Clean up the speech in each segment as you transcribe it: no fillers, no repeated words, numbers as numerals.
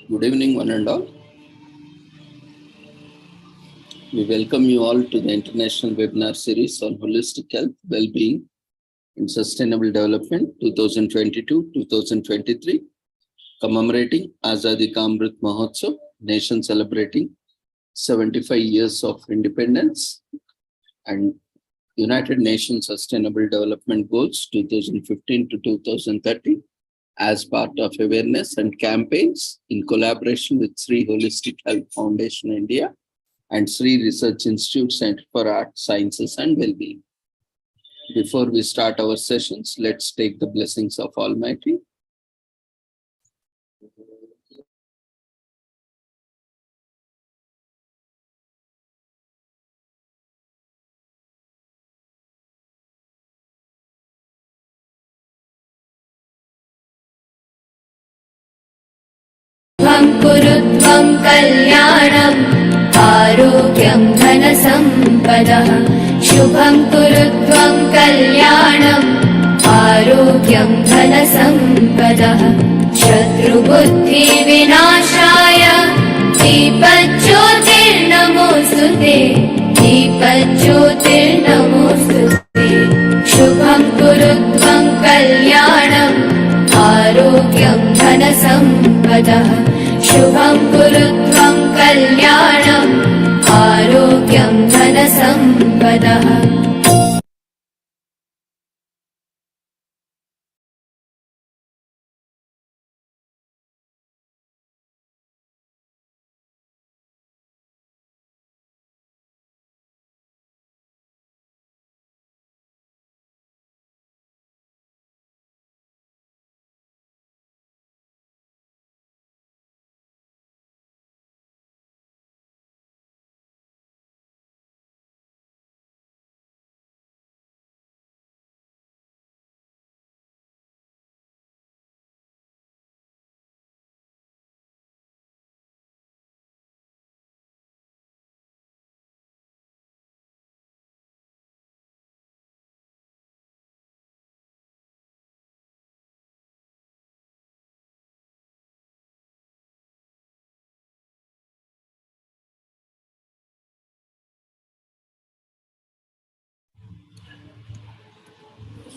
Good evening, one and all. We welcome you all to the International Webinar Series on Holistic Health, Well-being and Sustainable Development 2022-2023, commemorating Azadi Ka Amrit Mahotsav, nation celebrating 75 years of independence and United Nations Sustainable Development Goals 2015 to 2030 as part of awareness and campaigns in collaboration with Sri Holistic Health Foundation India and Sri Research Institute Center for Art, Sciences and Wellbeing. Before we start our sessions, let's take the blessings of Almighty. कुरुत्वं कल्याणम् आरोग्यं धनसम्पदः शुभं कुरुत्वं कल्याणम् आरोग्यं धनसम्पदः शत्रुबुद्धिविनाशाय दीपज्योतिर्नमोऽस्तुते दीपज्योतिर्नमोऽस्तुते शुभं कुरुत्वं कल्याणम् आरोग्यं धनसम्पदः शुभं कुरुत्वं कल्याणम् आरोग्यं धनसम्पदः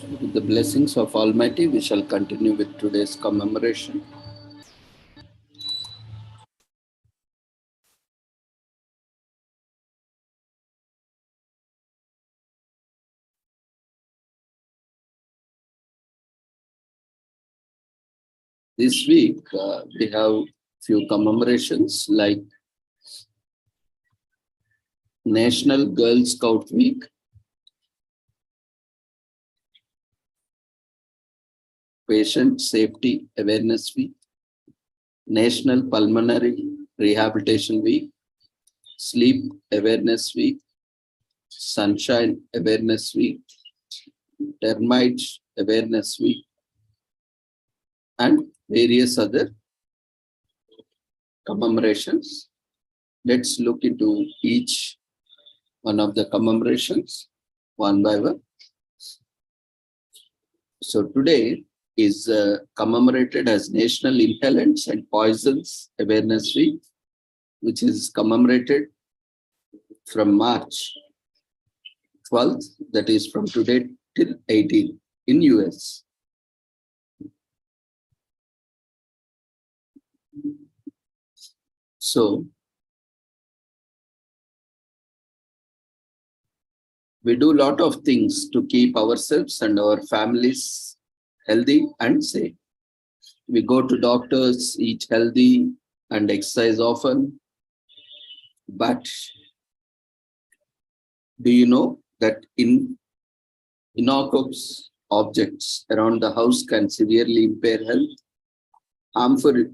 With the blessings of Almighty, we shall continue with today's commemoration. This week, we have few commemorations like National Girl Scout Week, Patient Safety Awareness Week, National Pulmonary Rehabilitation Week, Sleep Awareness Week, Sunshine Awareness Week, Termites Awareness Week, and various other commemorations. Let's look into each one of the commemorations one by one. So today is commemorated as National Inhalants and Poisons Awareness Week, which is commemorated from March 12th, that is from today till 18th in US. So we do a lot of things to keep ourselves and our families healthy and safe. We go to doctors, eat healthy and exercise often. But do you know that innocuous objects around the house can severely impair health? Harmful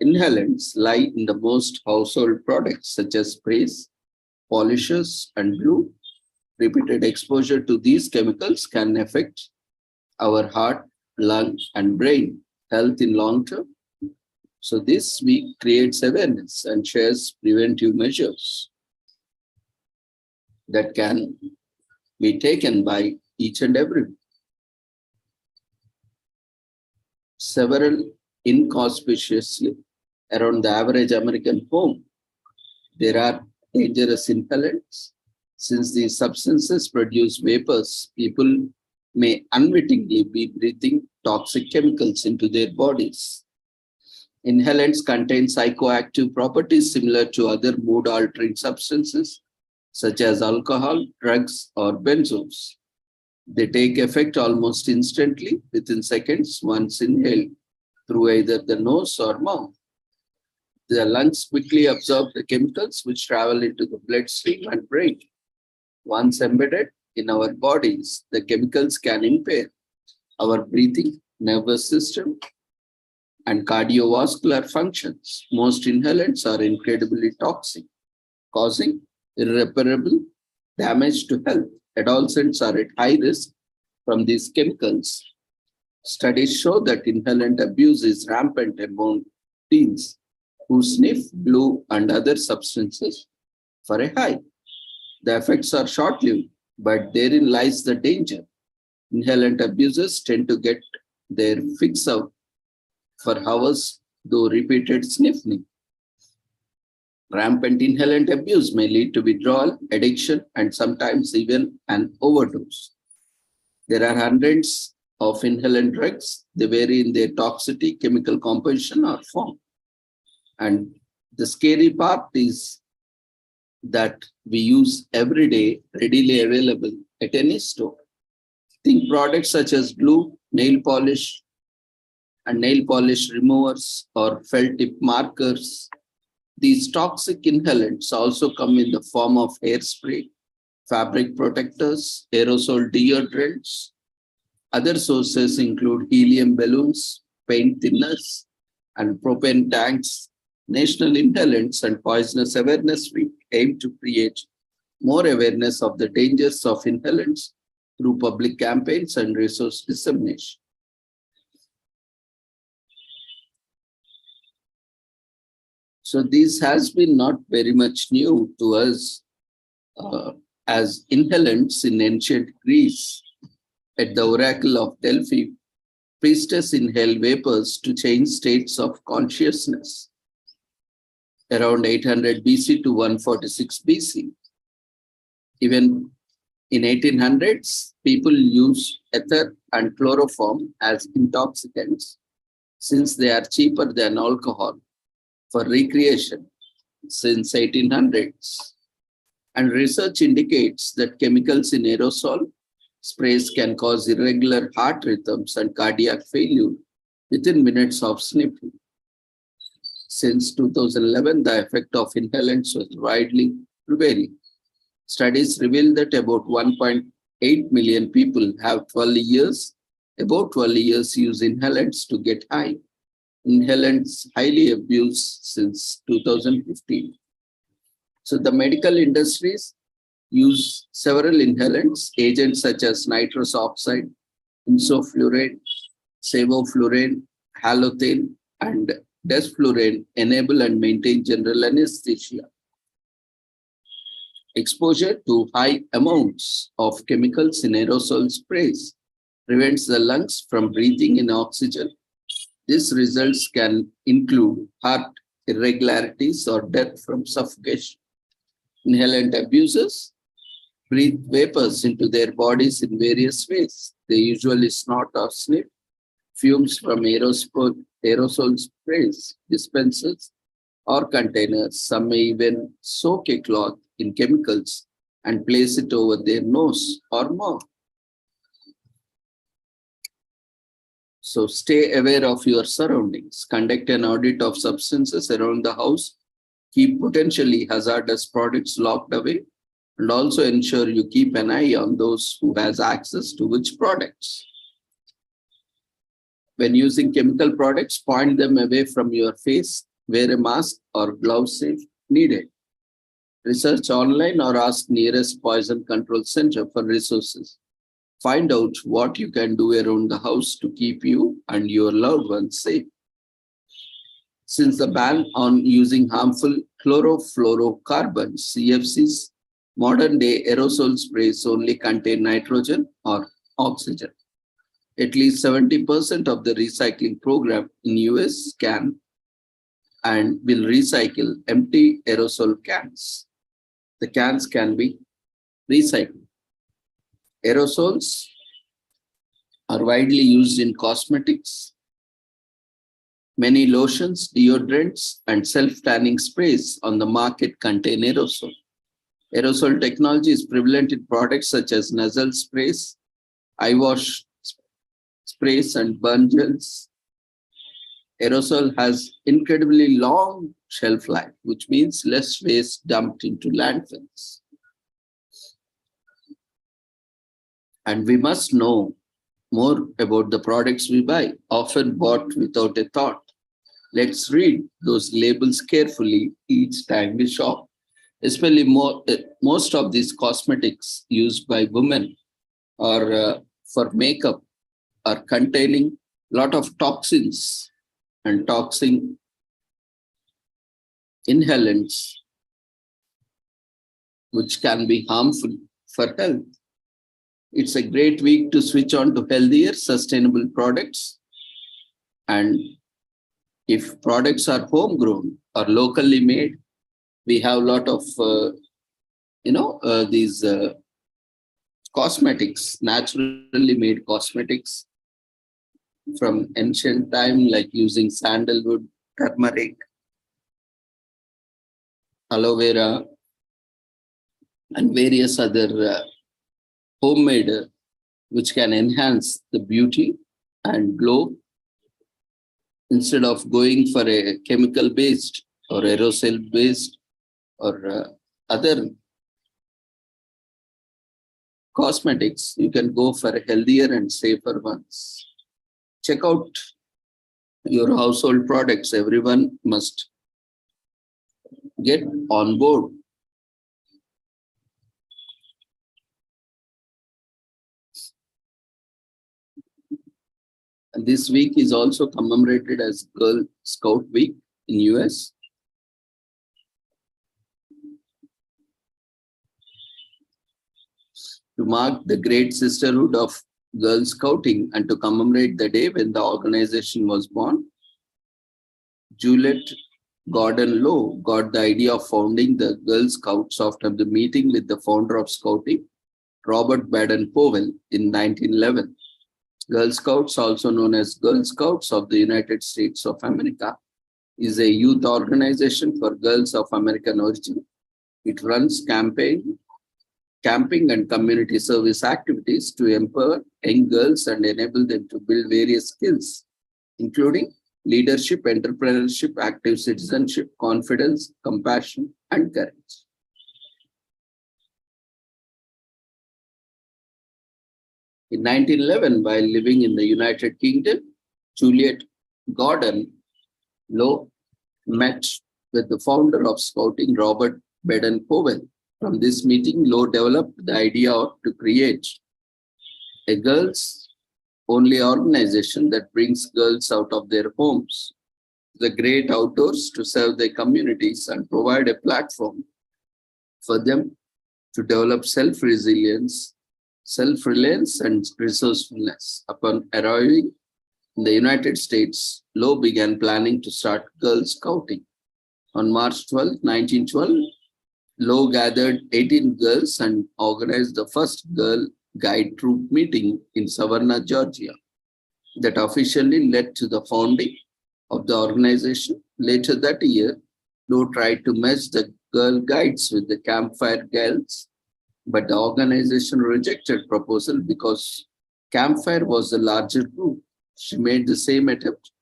inhalants lie in the most household products such as sprays, polishes, and glue. Repeated exposure to these chemicals can affect our heart, lung, and brain health in long term. So this week creates awareness and shares preventive measures that can be taken by each and every. Several inconspicuously around the average American home. There are dangerous inhalants. Since these substances produce vapors, people may unwittingly be breathing toxic chemicals into their bodies. Inhalants contain psychoactive properties similar to other mood-altering substances, such as alcohol, drugs, or benzos. They take effect almost instantly within seconds once inhaled through either the nose or mouth. The lungs quickly absorb the chemicals which travel into the bloodstream and brain. Once embedded in our bodies, the chemicals can impair our breathing, nervous system, and cardiovascular functions. Most inhalants are incredibly toxic, causing irreparable damage to health. Adolescents are at high risk from these chemicals. Studies show that inhalant abuse is rampant among teens who sniff, blow, and other substances for a high. The effects are short-lived, but therein lies the danger. Inhalant abusers tend to get their fix out for hours, though repeated sniffing. Rampant inhalant abuse may lead to withdrawal, addiction, and sometimes even an overdose. There are hundreds of inhalant drugs. They vary in their toxicity, chemical composition, or form. And the scary part is that we use every day, readily available at any store. Think products such as glue, nail polish, and nail polish removers or felt tip markers. These toxic inhalants also come in the form of hairspray, fabric protectors, aerosol deodorants. Other sources include helium balloons, paint thinners, and propane tanks. National Inhalants and Poisonous Awareness Week aim to create more awareness of the dangers of inhalants through public campaigns and resource dissemination. So this has been not very much new to us as inhalants in ancient Greece. At the Oracle of Delphi, priestess inhaled vapors to change states of consciousness. Around 800 BC to 146 BC. Even in 1800s, people used ether and chloroform as intoxicants since they are cheaper than alcohol for recreation since 1800s. And research indicates that chemicals in aerosol sprays can cause irregular heart rhythms and cardiac failure within minutes of sniffing. Since 2011, the effect of inhalants was widely prevailing. Studies reveal that about 1.8 million people have about 12 years use inhalants to get high. Inhalants highly abused since 2015. So the medical industries use several inhalants, agents such as nitrous oxide, insoflurane, sevoflurane, halothane, and desflurane enable and maintain general anesthesia. Exposure to high amounts of chemicals in aerosol sprays prevents the lungs from breathing in oxygen. These results can include heart irregularities or death from suffocation. Inhalant abusers breathe vapors into their bodies in various ways. They usually snort or sniff fumes from aerosol sprays, dispensers, or containers. Some may even soak a cloth in chemicals and place it over their nose or mouth. So stay aware of your surroundings. Conduct an audit of substances around the house. Keep potentially hazardous products locked away. And also ensure you keep an eye on those who has access to which products. When using chemical products, point them away from your face. Wear a mask or gloves if needed. Research online or ask nearest poison control center for resources. Find out what you can do around the house to keep you and your loved ones safe. Since the ban on using harmful chlorofluorocarbons, CFCs, modern-day aerosol sprays only contain nitrogen or oxygen. At least 70% of the recycling program in US can and will recycle empty aerosol cans. The cans can be recycled. Aerosols are widely used in cosmetics. Many lotions, deodorants, and self-tanning sprays on the market contain aerosol. Aerosol technology is prevalent in products such as nasal sprays, eye wash sprays, and burn gels. Aerosol has incredibly long shelf life, which means less waste dumped into landfills. And we must know more about the products we buy, often bought without a thought. Let's read those labels carefully each time we shop. Especially most of these cosmetics used by women or for makeup are containing a lot of toxins and toxic inhalants, which can be harmful for health. It's a great week to switch on to healthier, sustainable products. And if products are homegrown or locally made, we have a lot of, these cosmetics, naturally made cosmetics from ancient time, like using sandalwood, turmeric, aloe vera, and various other homemade, which can enhance the beauty and glow instead of going for a chemical based or aerosol based or other cosmetics. You can go for healthier and safer ones. Check out your household products. Everyone must get on board. And this week is also commemorated as Girl Scout Week in US. To mark the great sisterhood of Girl Scouting and to commemorate the day when the organization was born, Juliet Gordon Low got the idea of founding the Girl Scouts after the meeting with the founder of Scouting, Robert Baden-Powell, in 1911. Girl Scouts, also known as Girl Scouts of the United States of America, is a youth organization for girls of American origin. It runs camping and community service activities to empower young girls and enable them to build various skills, including leadership, entrepreneurship, active citizenship, confidence, compassion, and courage. In 1911, while living in the United Kingdom, Juliet Gordon Low met with the founder of Scouting, Robert Baden-Powell. From this meeting, Low developed the idea to create a girls-only organization that brings girls out of their homes, the great outdoors, to serve their communities and provide a platform for them to develop self-reliance and resourcefulness. Upon arriving in the United States, Low began planning to start Girl Scouting. On March 12, 1912, Low gathered 18 girls and organized the first Girl Guide troop meeting in Savannah, Georgia, that officially led to the founding of the organization. Later that year, Low tried to merge the Girl Guides with the Campfire Girls, but the organization rejected proposal because Campfire was the larger group. She made the same attempt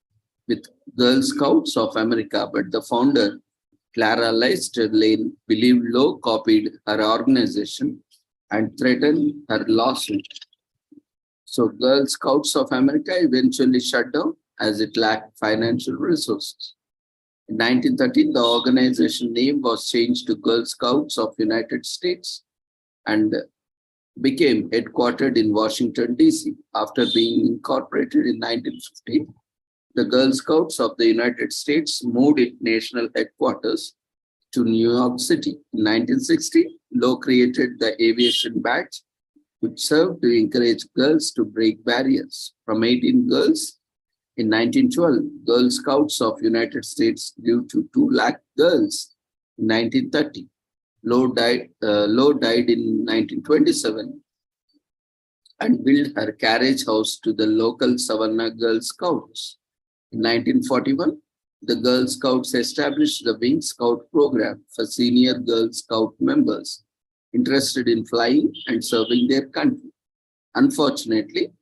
with Girl Scouts of America, but the founder, Clara Leicester Lane, believed Low copied her organization and threatened her lawsuit. So Girl Scouts of America eventually shut down as it lacked financial resources. In 1913, the organization name was changed to Girl Scouts of United States and became headquartered in Washington, D.C. After being incorporated in 1950, the Girl Scouts of the United States moved its national headquarters to New York City. In 1960, Low created the Aviation Badge, which served to encourage girls to break barriers. From 18 girls, In 1912, Girl Scouts of United States grew to 2 lakh girls. In 1930, Lowe died in 1927 and built her carriage house to the local Savannah Girl Scouts. In 1941, the Girl Scouts established the Wing Scout program for senior Girl Scout members interested in flying and serving their country. Unfortunately,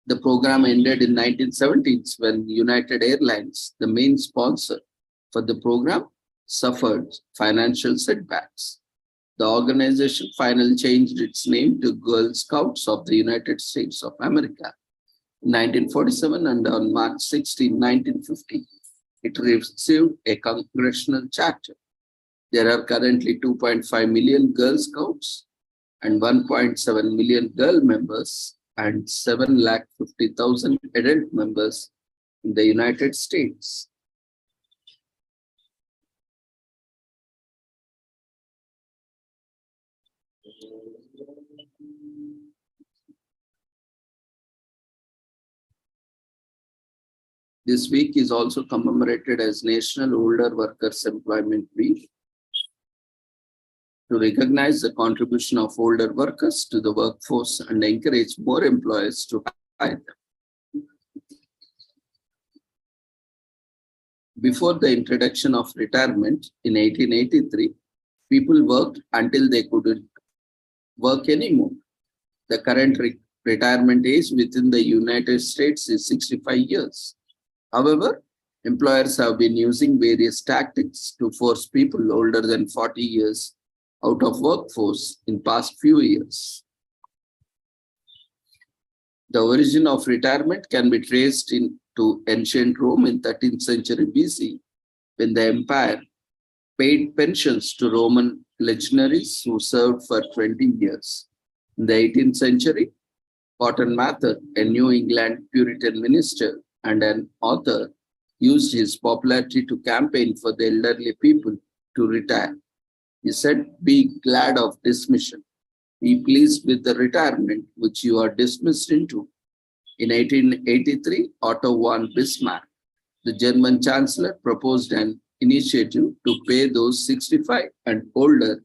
the program ended in 1970s when United Airlines, the main sponsor for the program, suffered financial setbacks. The organization finally changed its name to Girl Scouts of the United States of America in 1947, and on March 16, 1950, it received a congressional charter. There are currently 2.5 million Girl Scouts and 1.7 million girl members and 750,000 adult members in the United States. This week is also commemorated as National Older Workers Employment Week to recognize the contribution of older workers to the workforce and encourage more employers to hire them. Before the introduction of retirement in 1883, people worked until they couldn't work anymore. The current retirement age within the United States is 65 years. However, employers have been using various tactics to force people older than 40 years out of workforce in past few years. The origin of retirement can be traced to ancient Rome in 13th century BC, when the empire paid pensions to Roman legionaries who served for 20 years. In the 18th century, Cotton Mather, a New England Puritan minister and an author, used his popularity to campaign for the elderly people to retire. He said, "Be glad of dismission. Be pleased with the retirement which you are dismissed into." In 1883, Otto von Bismarck, the German chancellor, proposed an initiative to pay those 65 and older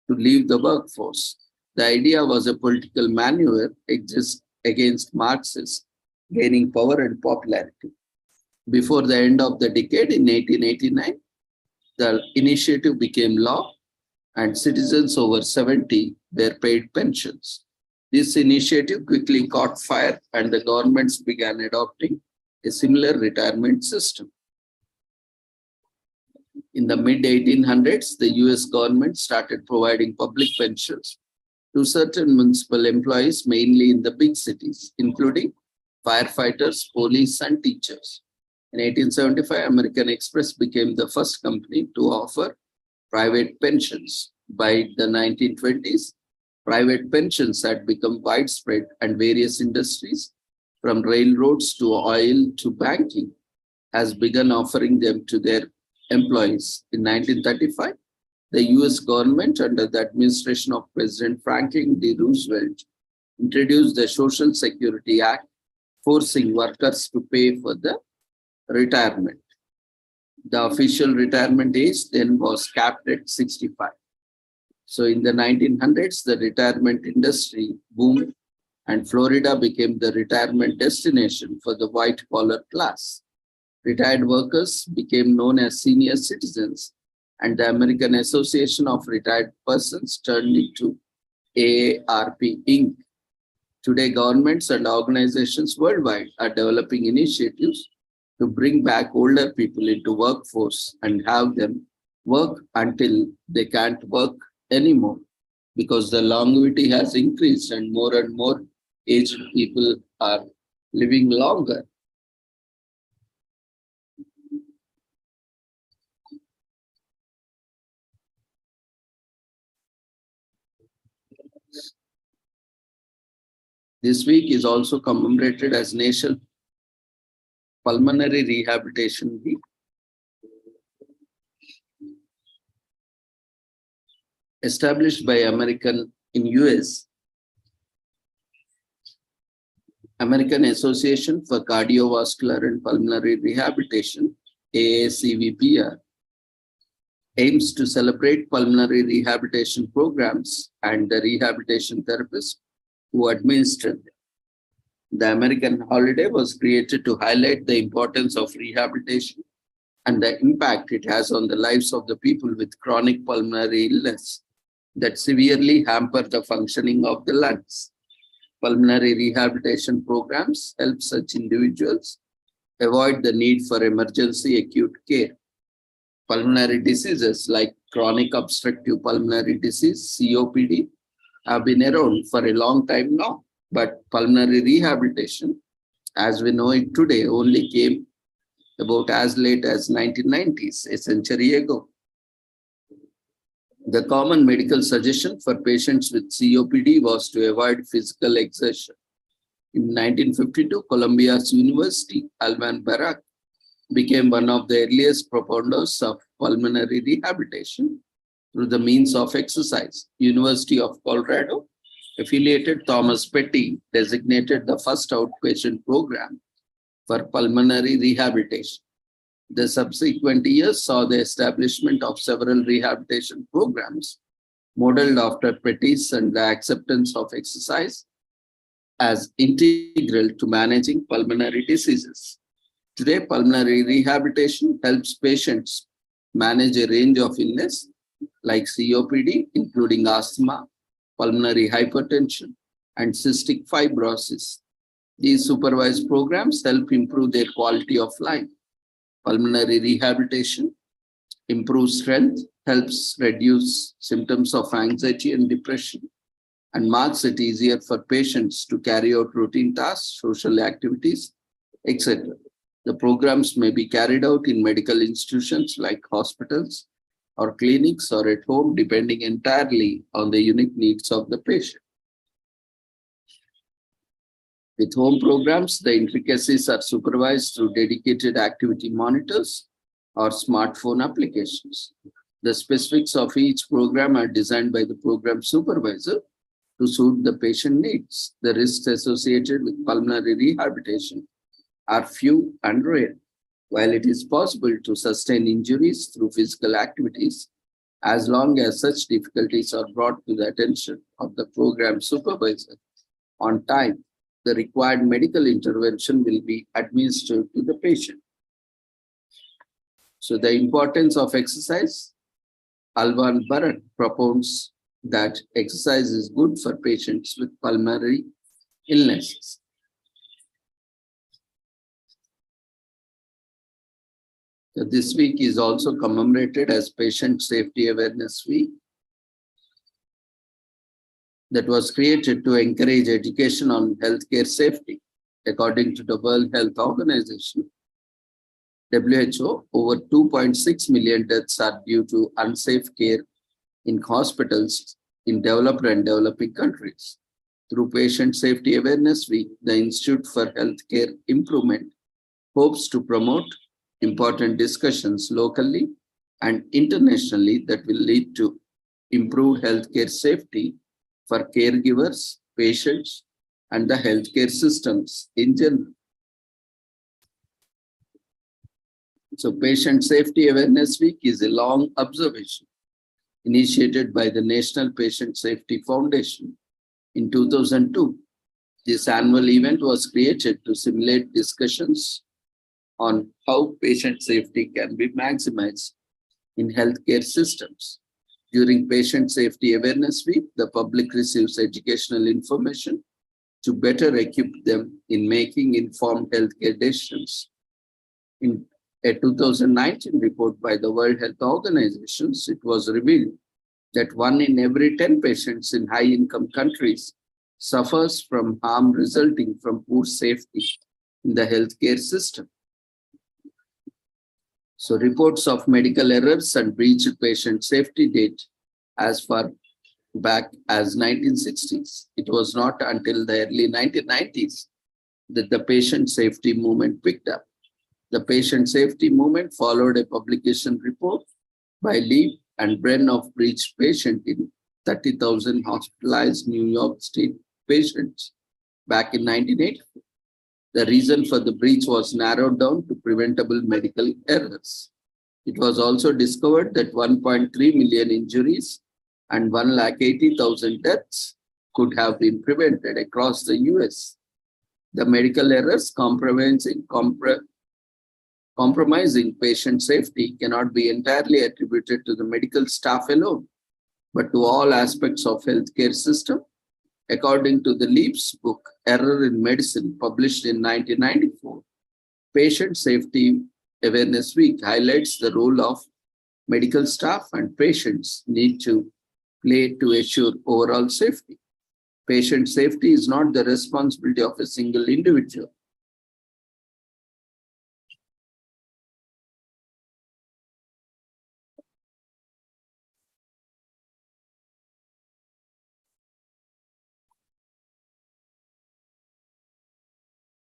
to leave the workforce. The idea was a political maneuver against Marxists gaining power and popularity. Before the end of the decade in 1889, the initiative became law and citizens over 70 were paid pensions. This initiative quickly caught fire and the governments began adopting a similar retirement system. In the mid-1800s, the US government started providing public pensions to certain municipal employees, mainly in the big cities, including firefighters, police, and teachers. In 1875, American Express became the first company to offer private pensions. By the 1920s, private pensions had become widespread and various industries, from railroads to oil to banking, has begun offering them to their employees. In 1935, the US government, under the administration of President Franklin D. Roosevelt, introduced the Social Security Act, forcing workers to pay for the retirement. The official retirement age then was capped at 65. So in the 1900s, the retirement industry boomed and Florida became the retirement destination for the white-collar class. Retired workers became known as senior citizens, and the American Association of Retired Persons turned into AARP Inc. Today, governments and organizations worldwide are developing initiatives to bring back older people into workforce and have them work until they can't work anymore, because the longevity has increased and more aged people are living longer. This week is also commemorated as National Pulmonary Rehabilitation Week. Established by American American Association for Cardiovascular and Pulmonary Rehabilitation, AACVPR, aims to celebrate pulmonary rehabilitation programs and the rehabilitation therapists who administer them. The American holiday was created to highlight the importance of rehabilitation and the impact it has on the lives of the people with chronic pulmonary illness that severely hamper the functioning of the lungs. Pulmonary rehabilitation programs help such individuals avoid the need for emergency acute care. Pulmonary diseases like chronic obstructive pulmonary disease, COPD, have been around for a long time now, but pulmonary rehabilitation, as we know it today, only came about as late as 1990s, a century ago. The common medical suggestion for patients with COPD was to avoid physical exertion. In 1952, Columbia's University, Alvan Barak, became one of the earliest proponents of pulmonary rehabilitation through the means of exercise. University of Colorado affiliated Thomas Petty designated the first outpatient program for pulmonary rehabilitation. The subsequent years saw the establishment of several rehabilitation programs modeled after Petty's and the acceptance of exercise as integral to managing pulmonary diseases. Today, pulmonary rehabilitation helps patients manage a range of illness like COPD, including asthma, pulmonary hypertension, and cystic fibrosis. These supervised programs help improve their quality of life. Pulmonary rehabilitation improves strength, helps reduce symptoms of anxiety and depression, and makes it easier for patients to carry out routine tasks, social activities, etc. The programs may be carried out in medical institutions like hospitals or clinics or at home, depending entirely on the unique needs of the patient. With home programs, the intricacies are supervised through dedicated activity monitors or smartphone applications. The specifics of each program are designed by the program supervisor to suit the patient needs. The risks associated with pulmonary rehabilitation are few and rare. While it is possible to sustain injuries through physical activities, as long as such difficulties are brought to the attention of the program supervisor on time, the required medical intervention will be administered to the patient. So the importance of exercise, Alvan Barak propounds that exercise is good for patients with pulmonary illnesses. So this week is also commemorated as Patient Safety Awareness Week, that was created to encourage education on healthcare safety. According to the World Health Organization, WHO, over 2.6 million deaths are due to unsafe care in hospitals in developed and developing countries. Through Patient Safety Awareness Week, the Institute for Healthcare Improvement hopes to promote important discussions locally and internationally that will lead to improved healthcare safety for caregivers, patients, and the healthcare systems in general. So Patient Safety Awareness Week is a long observation initiated by the National Patient Safety Foundation in 2002. This annual event was created to simulate discussions on how patient safety can be maximized in healthcare systems. During Patient Safety Awareness Week, the public receives educational information to better equip them in making informed healthcare decisions. In a 2019 report by the World Health Organization, it was revealed that 1 in every 10 patients in high-income countries suffers from harm resulting from poor safety in the healthcare system. So reports of medical errors and breached patient safety date as far back as 1960s. It was not until the early 1990s that the patient safety movement picked up. The patient safety movement followed a publication report by Lee and Bren of breached patient in 30,000 hospitalized New York State patients back in 1984. The reason for the breach was narrowed down to preventable medical errors. It was also discovered that 1.3 million injuries and 1,80,000 deaths could have been prevented across the US. The medical errors compromising patient safety cannot be entirely attributed to the medical staff alone, but to all aspects of healthcare system. According to the Leaps book, Error in Medicine, published in 1994, Patient Safety Awareness Week highlights the role of medical staff and patients need to play to assure overall safety. Patient safety is not the responsibility of a single individual.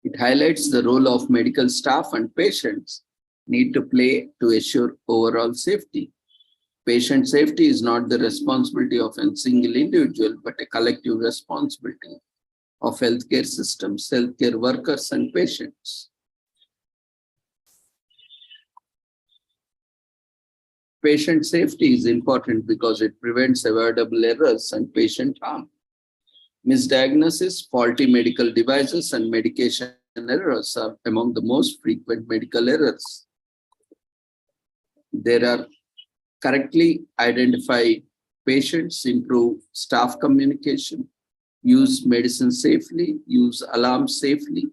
It highlights the role of medical staff and patients need to play to assure overall safety. Patient safety is not the responsibility of a single individual, but a collective responsibility of healthcare systems, healthcare workers, and patients. Patient safety is important because it prevents avoidable errors and patient harm. Misdiagnosis, faulty medical devices, and medication errors are among the most frequent medical errors. There are correctly identify patients, improve staff communication, use medicine safely, use alarms safely,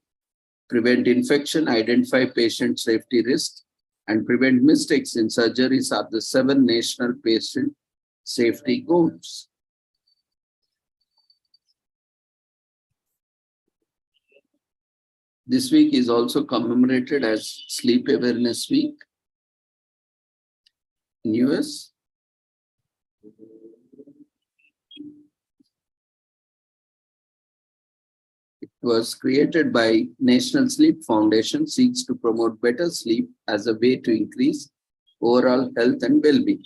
prevent infection, identify patient safety risks, and prevent mistakes in surgeries are the 7 national patient safety goals. This week is also commemorated as Sleep Awareness Week in US. It was created by National Sleep Foundation, seeks to promote better sleep as a way to increase overall health and well-being.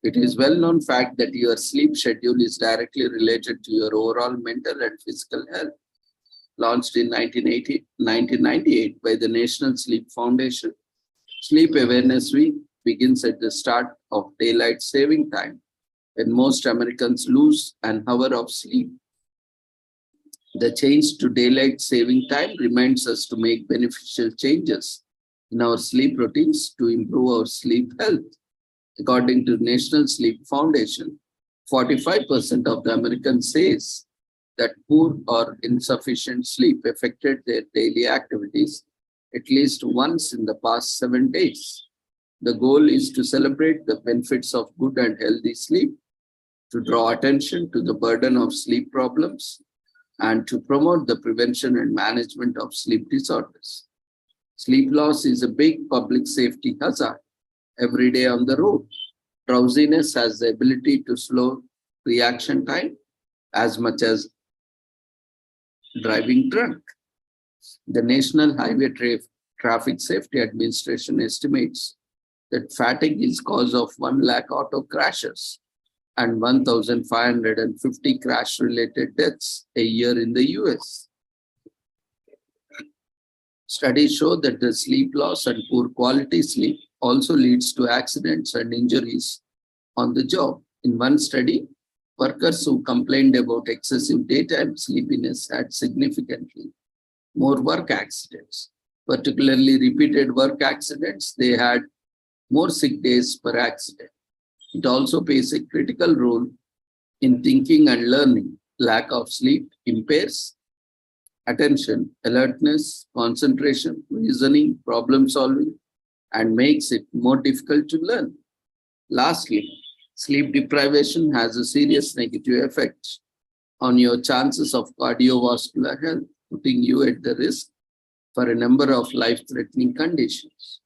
It is well-known fact that your sleep schedule is directly related to your overall mental and physical health. Launched in 1998 by the National Sleep Foundation, Sleep Awareness Week begins at the start of daylight saving time, when most Americans lose an hour of sleep. The change to daylight saving time reminds us to make beneficial changes in our sleep routines to improve our sleep health. According to National Sleep Foundation, 45% of the Americans says that poor or insufficient sleep affected their daily activities at least once in the past 7 days. The goal is to celebrate the benefits of good and healthy sleep, to draw attention to the burden of sleep problems, and to promote the prevention and management of sleep disorders. Sleep loss is a big public safety hazard every day on the road. Drowsiness has the ability to slow reaction time as much as driving drunk. The National Highway Traffic Safety Administration estimates that fatigue is cause of 1 lakh auto crashes and 1,550 crash-related deaths a year in the US. Studies show that the sleep loss and poor quality sleep also leads to accidents and injuries on the job. In one study, workers who complained about excessive daytime sleepiness had significantly more work accidents, particularly repeated work accidents. They had more sick days per accident. It also plays a critical role in thinking and learning. Lack of sleep impairs attention, alertness, concentration, reasoning, problem solving, and makes it more difficult to learn. Lastly, sleep deprivation has a serious negative effect on your chances of cardiovascular health, putting you at the risk for a number of life-threatening conditions.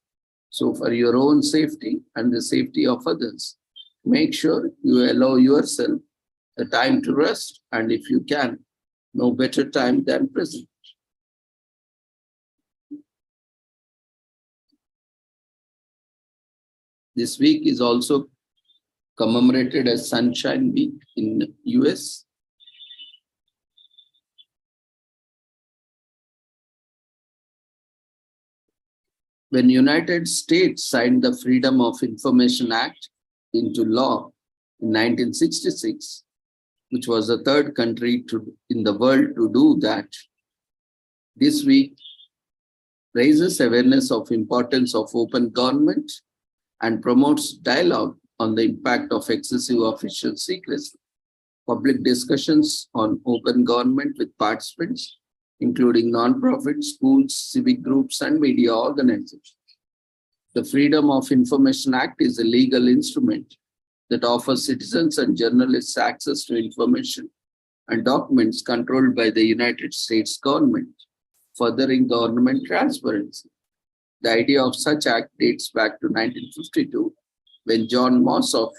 So for your own safety and the safety of others, make sure you allow yourself the time to rest, and if you can, no better time than present. This week is also commemorated as Sunshine Week in US. When United States signed the Freedom of Information Act into law in 1966, which was the third country in the world to do that, this week raises awareness of importance of open government and promotes dialogue on the impact of excessive official secrecy. Public discussions on open government with participants, including non-profit schools, civic groups, and media organizations. The Freedom of Information Act is a legal instrument that offers citizens and journalists access to information and documents controlled by the United States government, furthering government transparency. The idea of such act dates back to 1952, when John Moss of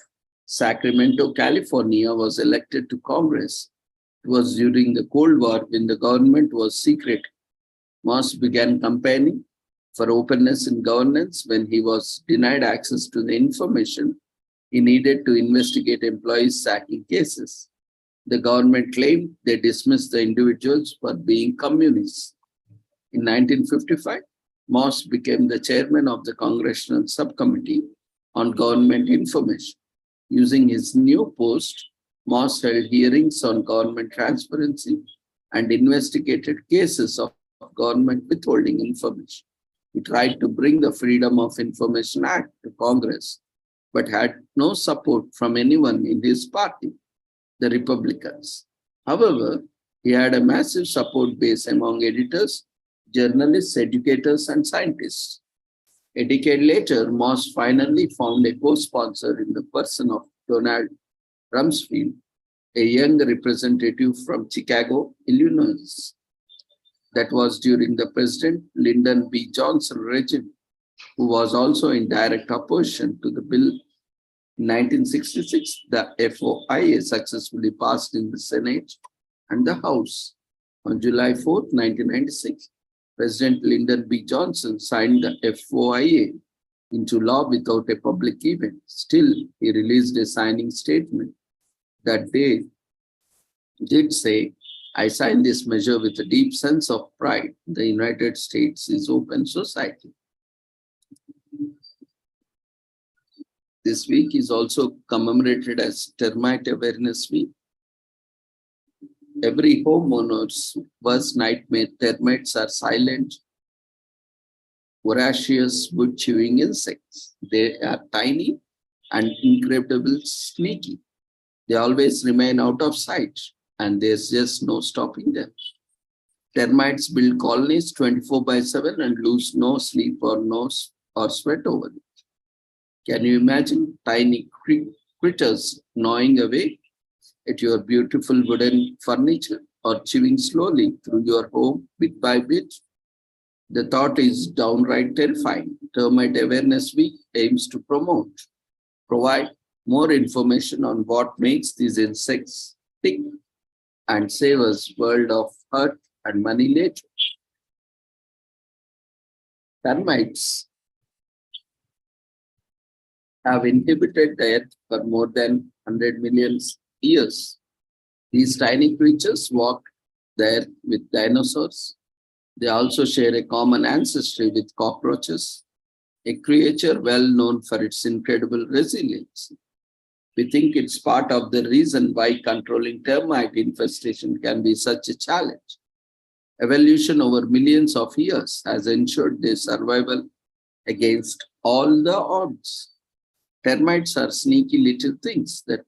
Sacramento, California, was elected to Congress. It was during the Cold War when the government was secret. Moss began campaigning for openness in governance when he was denied access to the information he needed to investigate employees' sacking cases. The government claimed they dismissed the individuals for being communists. In 1955, Moss became the chairman of the Congressional Subcommittee on Government Information. Using his new post, Moss held hearings on government transparency and investigated cases of government withholding information. He tried to bring the Freedom of Information Act to Congress, but had no support from anyone in his party, the Republicans. However, he had a massive support base among editors, journalists, educators, and scientists. A decade later, Moss finally found a co-sponsor in the person of Donald Rumsfeld, a young representative from Chicago, Illinois. That was during the President Lyndon B. Johnson regime, who was also in direct opposition to the bill. In 1966, the FOIA successfully passed in the Senate and the House. On July 4, 1996, President Lyndon B. Johnson signed the FOIA into law without a public event. Still, he released a signing statement that day did say, "I signed this measure with a deep sense of pride. The United States is open society." This week is also commemorated as Termite Awareness Week. Every homeowner's worst nightmare, termites are silent, voracious, wood-chewing insects. They are tiny and incredibly sneaky. They always remain out of sight, and there's just no stopping them. Termites build colonies 24/7 and lose no sleep or sweat over it. Can you imagine tiny critters gnawing away at your beautiful wooden furniture or chewing slowly through your home bit by bit? The thought is downright terrifying. Termite Awareness Week aims to provide more information on what makes these insects tick and save us world of hurt and money later. Termites have inhabited the earth for more than 100 million years. These tiny creatures walk there with dinosaurs. They also share a common ancestry with cockroaches, a creature well known for its incredible resilience. We think it's part of the reason why controlling termite infestation can be such a challenge. Evolution over millions of years has ensured their survival against all the odds. Termites are sneaky little things that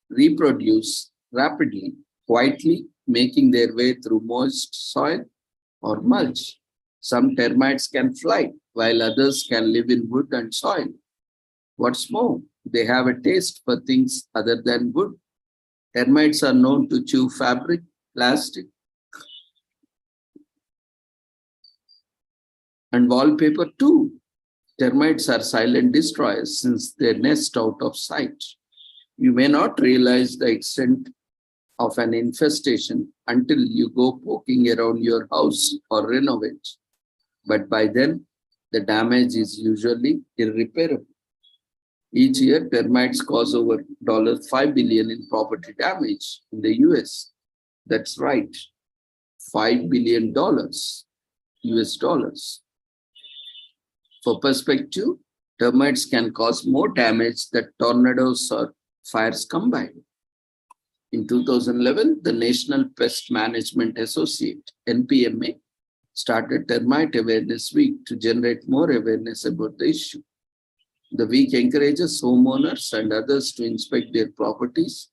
reproduce rapidly, quietly, making their way through moist soil or mulch. Some termites can fly, while others can live in wood and soil. What's more, they have a taste for things other than wood. Termites are known to chew fabric, plastic, and wallpaper too. Termites are silent destroyers since they nest out of sight. You may not realize the extent of an infestation until you go poking around your house or renovate. But by then, the damage is usually irreparable. Each year, termites cause over $5 billion in property damage in the US. That's right, $5 billion US dollars. For perspective, termites can cause more damage than tornadoes or fires combined. In 2011, the National Pest Management Associate, NPMA, started Termite Awareness Week to generate more awareness about the issue. The week encourages homeowners and others to inspect their properties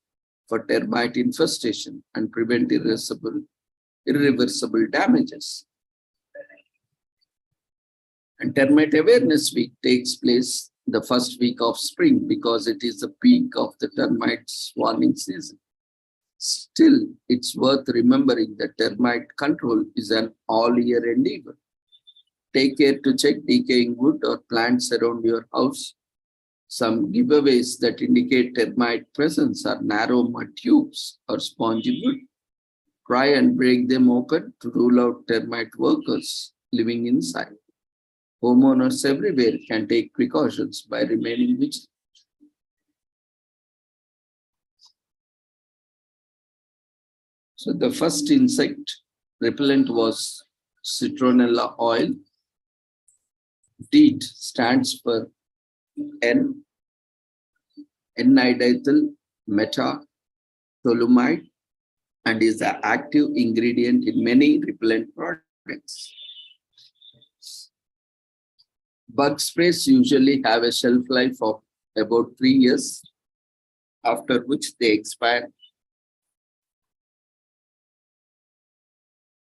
for termite infestation and prevent irreversible damages. And Termite Awareness Week takes place the first week of spring because it is the peak of the termite swarming season. Still, it's worth remembering that termite control is an all-year endeavor. Take care to check decaying wood or plants around your house. Some giveaways that indicate termite presence are narrow mud tubes or spongy wood. Try and break them open to rule out termite workers living inside. Homeowners everywhere can take precautions by remaining vigilant. So the first insect repellent was citronella oil. DEET stands for N-diethyl metatoluamide and is the active ingredient in many repellent products. Bug sprays usually have a shelf life of about 3 years, after which they expire.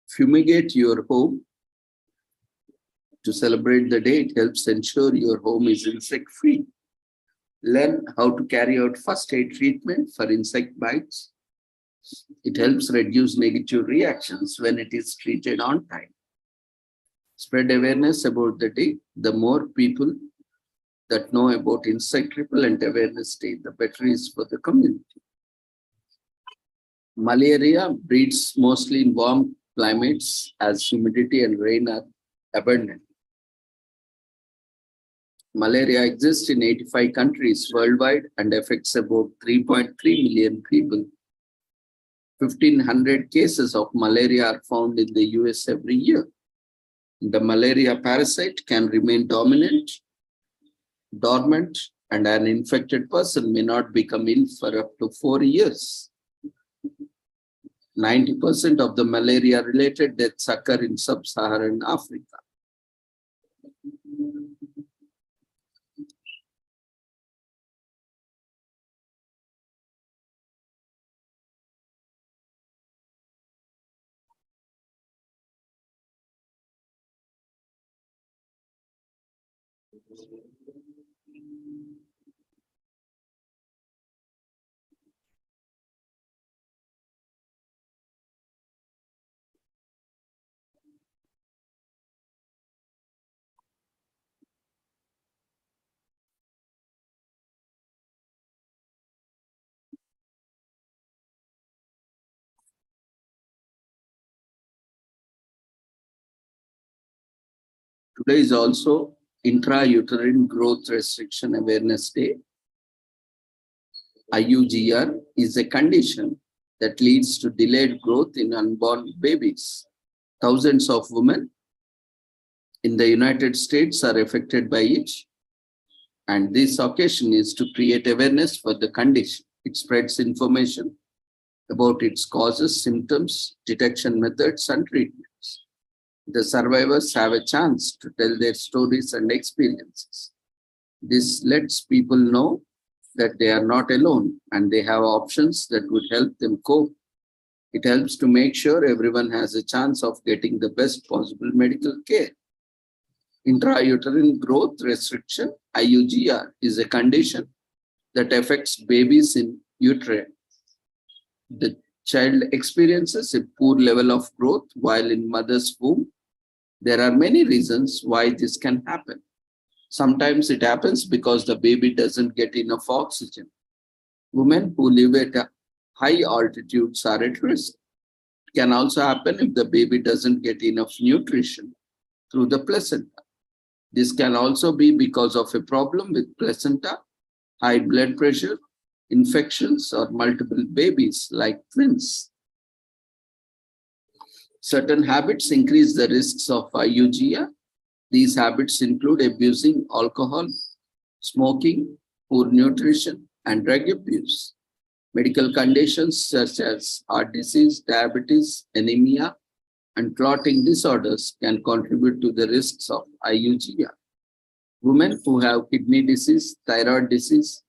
Fumigate your home. To celebrate the day, it helps ensure your home is insect-free. Learn how to carry out first aid treatment for insect bites. It helps reduce negative reactions when it is treated on time. Spread awareness about the day. The more people that know about insect repellent awareness day, the better it is for the community. Malaria breeds mostly in warm climates as humidity and rain are abundant. Malaria exists in 85 countries worldwide and affects about 3.3 million people. 1,500 cases of malaria are found in the US every year. The malaria parasite can remain dormant, and an infected person may not become ill for up to 4 years. 90% of the malaria-related deaths occur in sub-Saharan Africa. Today is also Intrauterine Growth Restriction Awareness Day. IUGR is a condition that leads to delayed growth in unborn babies. Thousands of women in the United States are affected by it, and this occasion is to create awareness for the condition. It spreads information about its causes, symptoms, detection methods, and treatments. The survivors have a chance to tell their stories and experiences. This lets people know that they are not alone and they have options that would help them cope. It helps to make sure everyone has a chance of getting the best possible medical care. Intrauterine growth restriction, IUGR, is a condition that affects babies in utero. The child experiences a poor level of growth while in mother's womb. There are many reasons why this can happen. Sometimes it happens because the baby doesn't get enough oxygen. Women who live at high altitudes are at risk. It can also happen if the baby doesn't get enough nutrition through the placenta. This can also be because of a problem with placenta, high blood pressure, infections, or multiple babies like twins. Certain habits increase the risks of IUGR. These habits include abusing alcohol, smoking, poor nutrition, and drug abuse. Medical conditions such as heart disease, diabetes, anemia, and clotting disorders can contribute to the risks of IUGR. Women who have kidney disease, thyroid disease,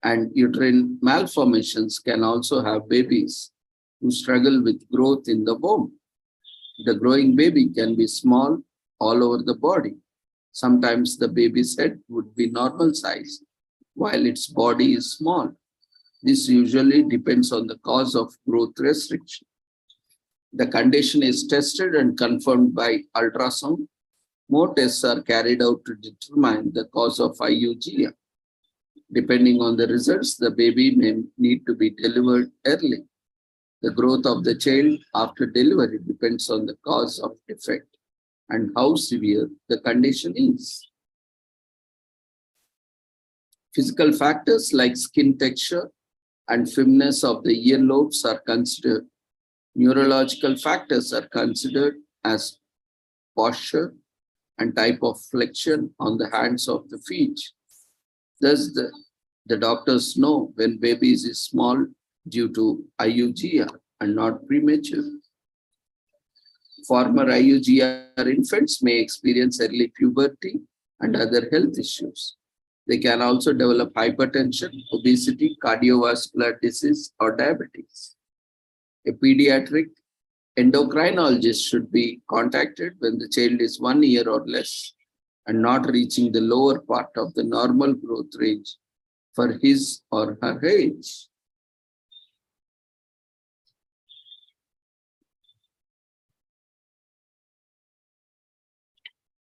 and uterine malformations can also have babies who struggle with growth in the womb. The growing baby can be small all over the body. Sometimes the baby's head would be normal size, while its body is small. This usually depends on the cause of growth restriction. The condition is tested and confirmed by ultrasound. More tests are carried out to determine the cause of IUGR. Depending on the results, the baby may need to be delivered early. The growth of the child after delivery depends on the cause of defect and how severe the condition is. Physical factors like skin texture and firmness of the earlobes are considered. Neurological factors are considered as posture and type of flexion on the hands of the feet. Thus, the doctors know when babies is small due to IUGR and not premature. Former IUGR infants may experience early puberty and other health issues. They can also develop hypertension, obesity, cardiovascular disease, or diabetes. A pediatric endocrinologist should be contacted when the child is 1 year or less and not reaching the lower part of the normal growth range for his or her age.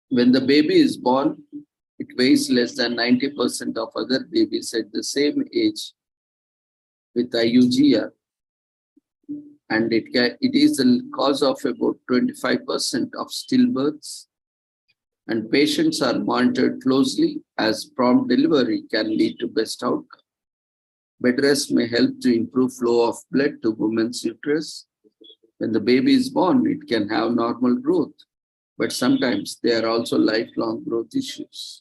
When the baby is born, it weighs less than 90% of other babies at the same age with IUGR, and it is the cause of about 25% of stillbirths, and patients are monitored closely as prompt delivery can lead to best outcome. Bed rest may help to improve flow of blood to women's uterus. When the baby is born, it can have normal growth, but sometimes there are also lifelong growth issues.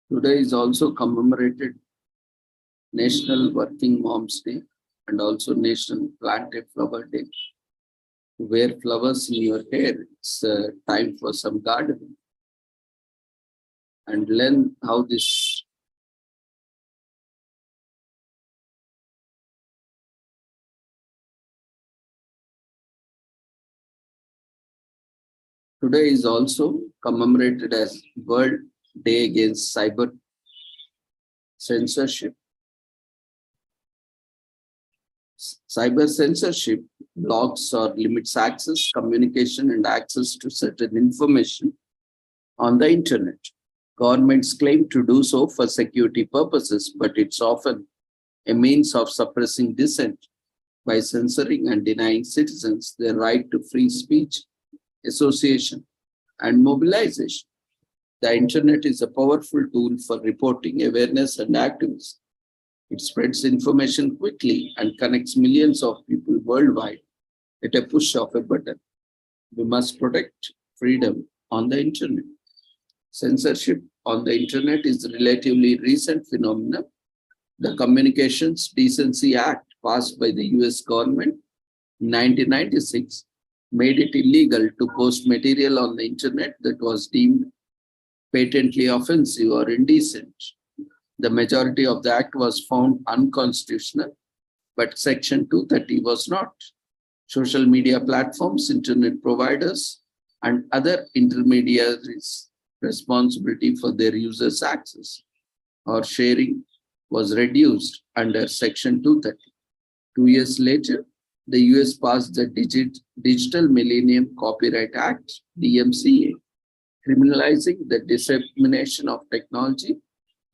Today is also commemorated National Working Moms Day and also National Plant a Flower Day. To wear flowers in your hair, it's time for some gardening and learn how this today is also commemorated as World Day Against Cyber Censorship. Cyber censorship blocks or limits access, communication, and access to certain information on the internet. Governments claim to do so for security purposes, but it's often a means of suppressing dissent by censoring and denying citizens their right to free speech, association, and mobilization. The internet is a powerful tool for reporting, awareness, and activism. It spreads information quickly and connects millions of people worldwide at a push of a button. We must protect freedom on the internet. Censorship on the internet is a relatively recent phenomenon. The Communications Decency Act, passed by the US government in 1996, made it illegal to post material on the internet that was deemed patently offensive or indecent. The majority of the act was found unconstitutional, but Section 230 was not. Social media platforms, internet providers, and other intermediaries' responsibility for their users' access or sharing was reduced under Section 230. 2 years later, the US passed the Digital Millennium Copyright Act, DMCA, criminalizing the dissemination of technology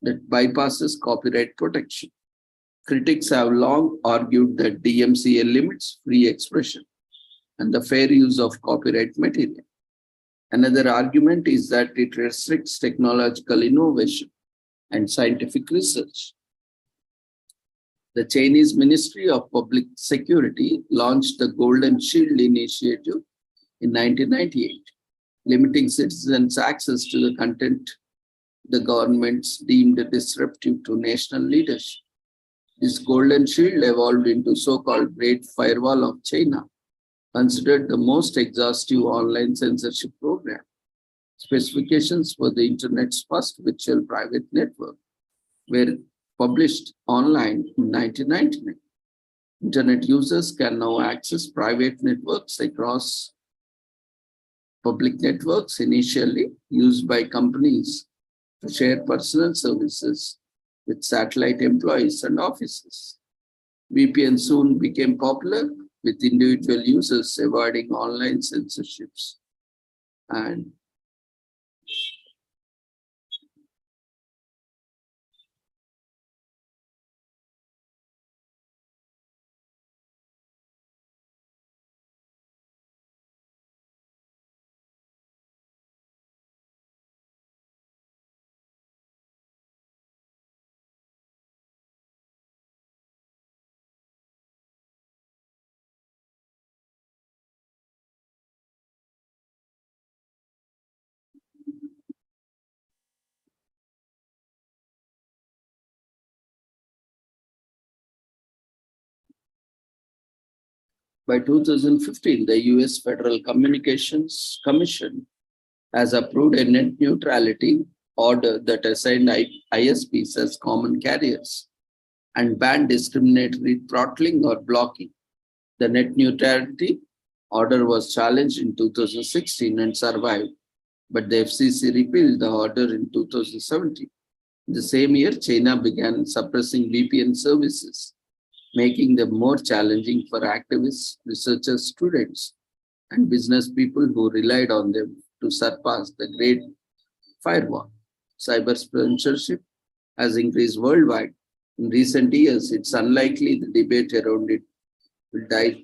that bypasses copyright protection. Critics have long argued that DMCA limits free expression and the fair use of copyright material. Another argument is that it restricts technological innovation and scientific research. The Chinese Ministry of Public Security launched the Golden Shield Initiative in 1998, limiting citizens' access to the content the governments deemed disruptive to national leadership. This Golden Shield evolved into so-called Great Firewall of China, considered the most exhaustive online censorship program. Specifications for the Internet's first virtual private network were published online in 1999. Internet users can now access private networks across public networks initially used by companies to share personal services with satellite employees and offices. VPN soon became popular, with individual users avoiding online censorships. And by 2015, the US Federal Communications Commission has approved a net neutrality order that assigned ISPs as common carriers and banned discriminatory throttling or blocking. The net neutrality order was challenged in 2016 and survived, but the FCC repealed the order in 2017. In the same year, China began suppressing VPN services, making them more challenging for activists, researchers, students, and business people who relied on them to surpass the Great Firewall. Cyber censorship has increased worldwide. In recent years, it's unlikely the debate around it will die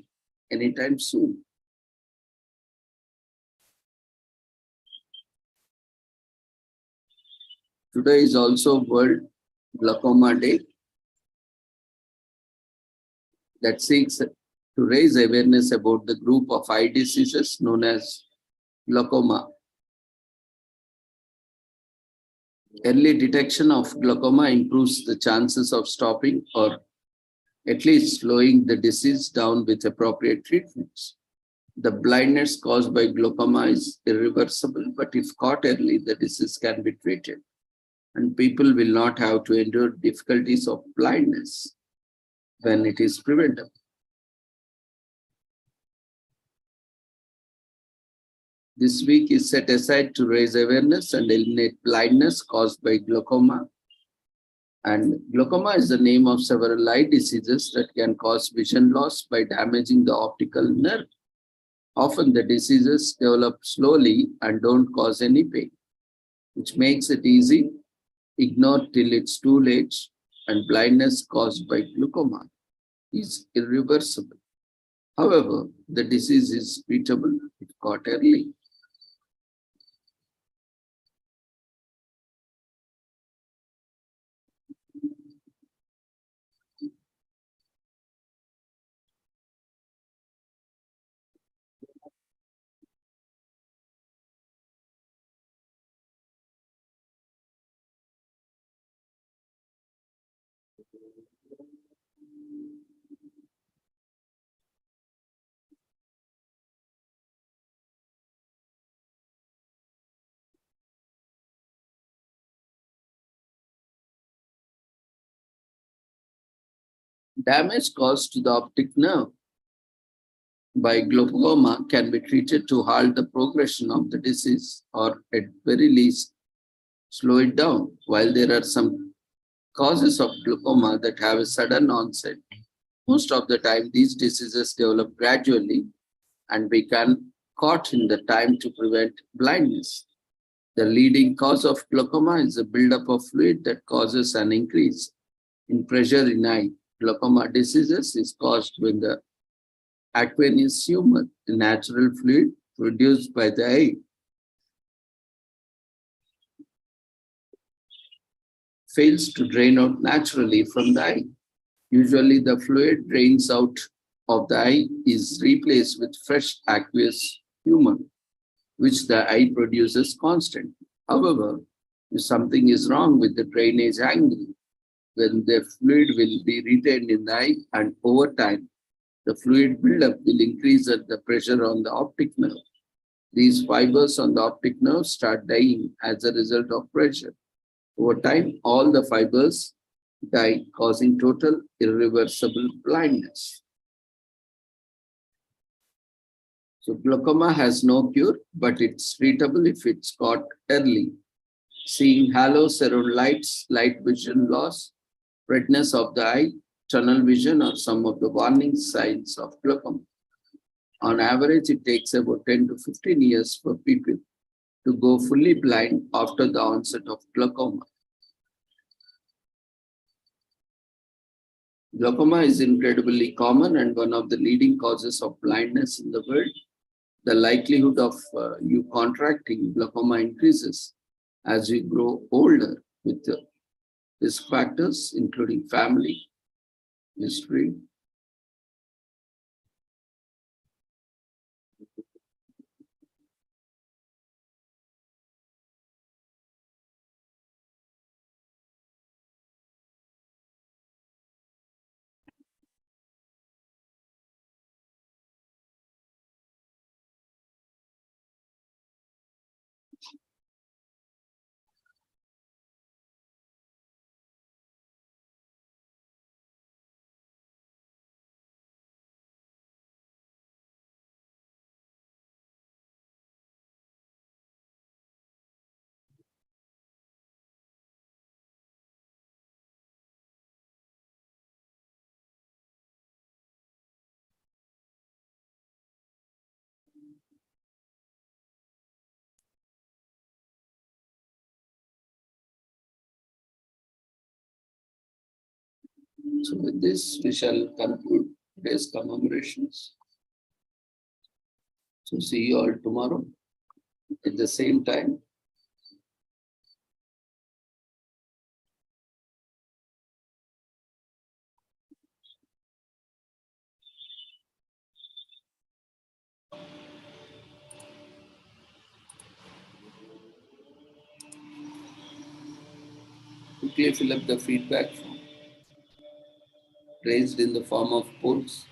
anytime soon. Today is also World Glaucoma Day, that seeks to raise awareness about the group of eye diseases known as glaucoma. Early detection of glaucoma improves the chances of stopping or at least slowing the disease down with appropriate treatments. The blindness caused by glaucoma is irreversible, but if caught early, the disease can be treated, and people will not have to endure difficulties of blindness when it is preventable. This week is set aside to raise awareness and eliminate blindness caused by glaucoma. And glaucoma is the name of several eye diseases that can cause vision loss by damaging the optical nerve. Often the diseases develop slowly and don't cause any pain, which makes it easy, ignored till it's too late, and blindness caused by glaucoma is irreversible. However, the disease is treatable if caught early. Damage caused to the optic nerve by glaucoma can be treated to halt the progression of the disease or at very least slow it down. While there are some causes of glaucoma that have a sudden onset, most of the time these diseases develop gradually and become caught in the time to prevent blindness. The leading cause of glaucoma is the buildup of fluid that causes an increase in pressure in eye. Glaucoma diseases is caused when the aqueous humor, the natural fluid produced by the eye, fails to drain out naturally from the eye. Usually the fluid drains out of the eye is replaced with fresh aqueous humor, which the eye produces constantly. However, if something is wrong with the drainage angle, when the fluid will be retained in the eye and over time, the fluid buildup will increase at the pressure on the optic nerve. These fibers on the optic nerve start dying as a result of pressure. Over time, all the fibers die, causing total irreversible blindness. So glaucoma has no cure, but it's treatable if it's caught early. Seeing halos around lights, light vision loss, redness of the eye, tunnel vision are some of the warning signs of glaucoma. On average, it takes about 10 to 15 years for people to go fully blind after the onset of glaucoma. Glaucoma is incredibly common and one of the leading causes of blindness in the world. The likelihood of you contracting glaucoma increases as you grow older with the risk factors, including family, history. So with this, we shall conclude today's commemorations. So see you all tomorrow at the same time. Quickly fill up the feedback form raised in the form of polls.